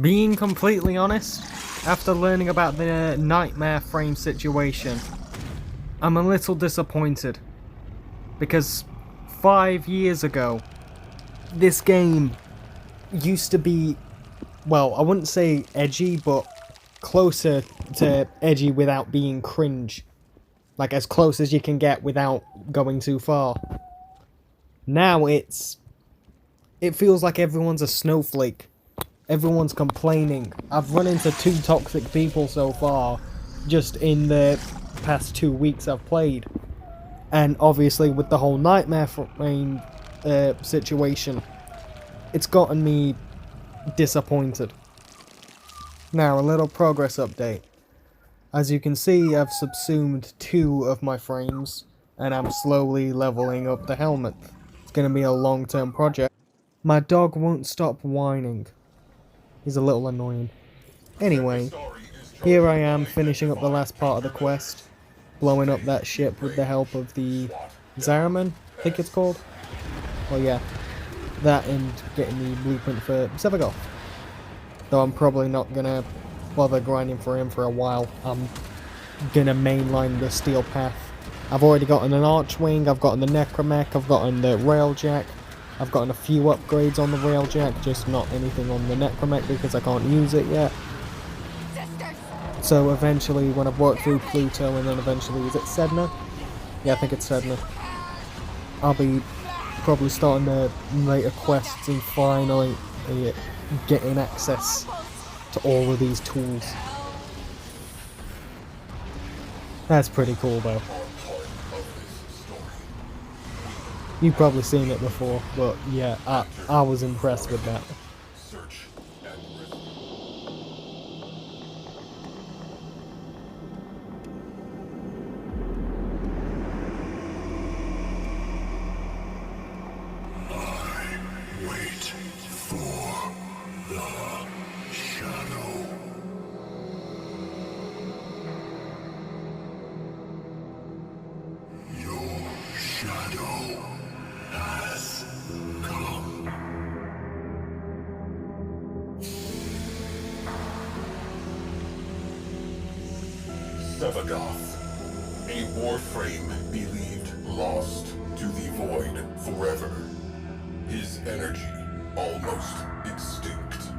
Being completely honest, after learning about the nightmare frame situation, I'm a little disappointed. Because 5 years ago, this game used to be, well, I wouldn't say edgy, but closer to edgy without being cringe. Like, as close as you can get without going too far. Now it feels like everyone's a snowflake. Everyone's complaining. I've run into 2 toxic people so far, just in the past 2 weeks I've played. And obviously with the whole nightmare frame situation, it's gotten me disappointed. Now, a little progress update. As you can see, I've subsumed 2 of my frames, and I'm slowly leveling up the helmet. It's going to be a long-term project. My dog won't stop whining. He's a little annoying. Anyway, here I am finishing up the last part of the quest, blowing up that ship with the help of the Zaraman, I think it's called. Well, yeah, that and getting the blueprint for Sevagoth. Though I'm probably not gonna bother grinding for him for a while. I'm gonna mainline the steel path. I've already gotten an Archwing, I've gotten the Necromech, I've gotten the Railjack, I've gotten a few upgrades on the Railjack, just not anything on the Necromech because I can't use it yet. So eventually, when I've worked through Pluto and then eventually, is it Sedna? Yeah, I think it's Sedna. I'll be probably starting the later quests and finally getting access to all of these tools. That's pretty cool though. You've probably seen it before, but yeah, I was impressed with that. Sevagoth, a Warframe believed lost to the void forever. His energy almost extinct.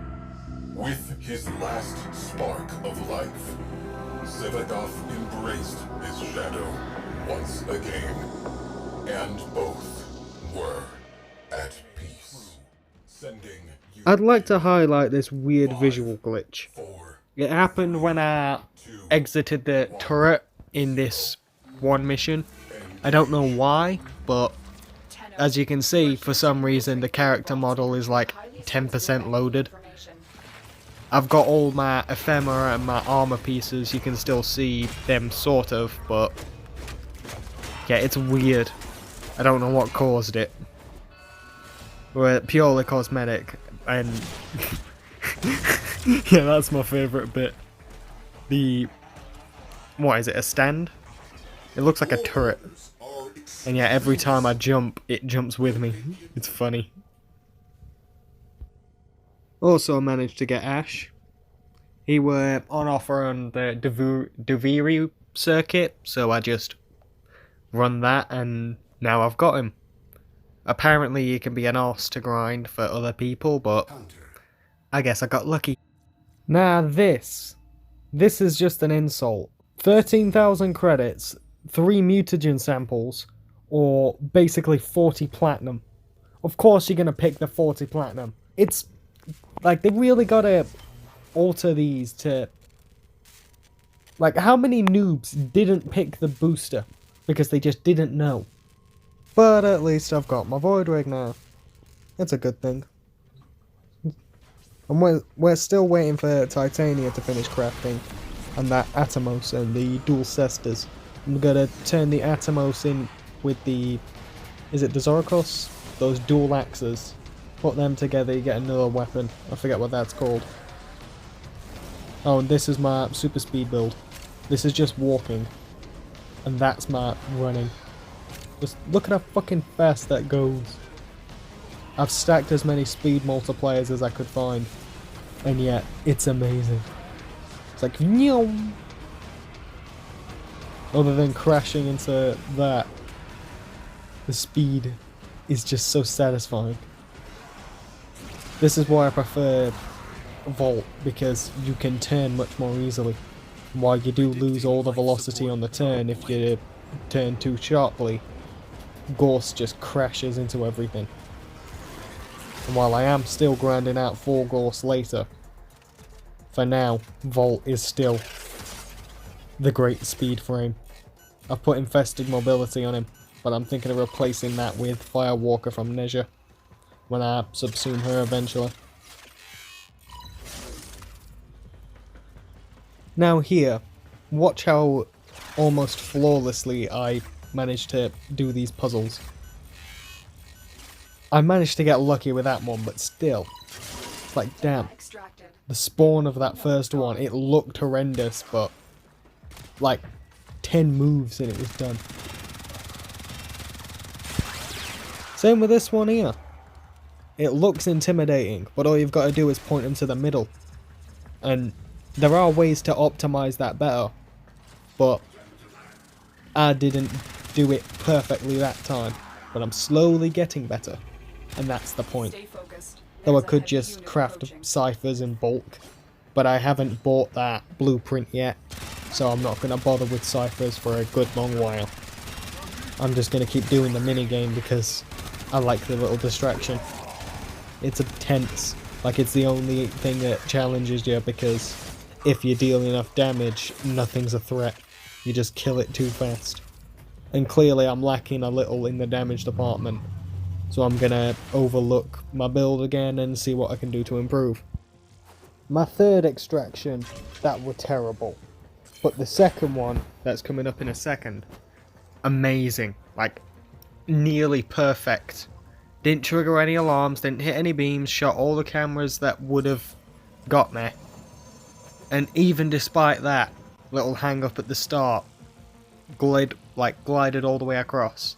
With his last spark of life, Sevagoth embraced his shadow once again, and both were at peace. I'd like to highlight this weird visual glitch. It happened when I exited the turret in this one mission. I don't know why, but as you can see, for some reason the character model is like 10% loaded. I've got all my ephemera and my armor pieces, you can still see them sort of, but yeah, it's weird. I don't know what caused it. We're purely cosmetic, and yeah, that's my favourite bit. What is it, a stand? It looks like a turret. And yeah, every time I jump, it jumps with me. It's funny. Also managed to get Ash. He were on offer on the Duviri circuit, so I just run that and now I've got him. Apparently he can be an arse to grind for other people, but I guess I got lucky. Now this is just an insult. 13,000 credits, 3 mutagen samples, or basically 40 platinum. Of course you're gonna pick the 40 platinum. It's like, they really gotta alter these to... Like, how many noobs didn't pick the booster because they just didn't know? But at least I've got my Void Rig now. It's a good thing. And we're still waiting for Titania to finish crafting, and that Atomos and the dual cestas. I'm gonna turn the Atomos in with the... is it Dazorikos? Those dual axes. Put them together, you get another weapon. I forget what that's called. Oh, and this is my super speed build. This is just walking. And that's my running. Just look at how fucking fast that goes. I've stacked as many speed multipliers as I could find. And yet, it's amazing. It's like, no. Other than crashing into that, the speed is just so satisfying. This is why I prefer Vault, because you can turn much more easily. While you do lose all the velocity on the turn if you turn too sharply, Ghost just crashes into everything. And while I am still grinding out 4 Ghosts later, for now, Vault is still the great speed frame. I've put Infested Mobility on him, but I'm thinking of replacing that with Firewalker from Neja when I subsume her eventually. Now here, watch how almost flawlessly I managed to do these puzzles. I managed to get lucky with that one, but still, it's like, damn. The spawn of that first one, it looked horrendous, but like 10 moves and it was done. Same with this one here. It looks intimidating, but all you've got to do is point them to the middle. And there are ways to optimize that better, but I didn't do it perfectly that time. But I'm slowly getting better, and that's the point. Though I could just craft ciphers in bulk, but I haven't bought that blueprint yet, so I'm not going to bother with ciphers for a good long while. I'm just going to keep doing the minigame because I like the little distraction. It's intense, like it's the only thing that challenges you, because if you deal enough damage, nothing's a threat. You just kill it too fast. And clearly I'm lacking a little in the damage department, so I'm gonna overlook my build again and see what I can do to improve. My third extraction, that were terrible. But the second one, that's coming up in a second, amazing. Like, nearly perfect. Didn't trigger any alarms, didn't hit any beams, shot all the cameras that would have got me. And even despite that little hang up at the start, glided all the way across.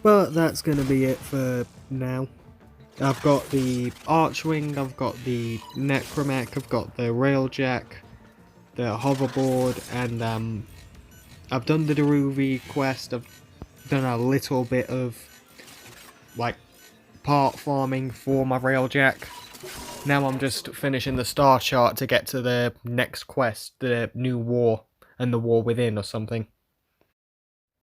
But that's going to be it for now. I've got the Archwing, I've got the Necromech, I've got the Railjack, the Hoverboard, and I've done the Daruvi quest. I've done a little bit of like part farming for my Railjack. Now I'm just finishing the star chart to get to the next quest, the new war and the war within or something.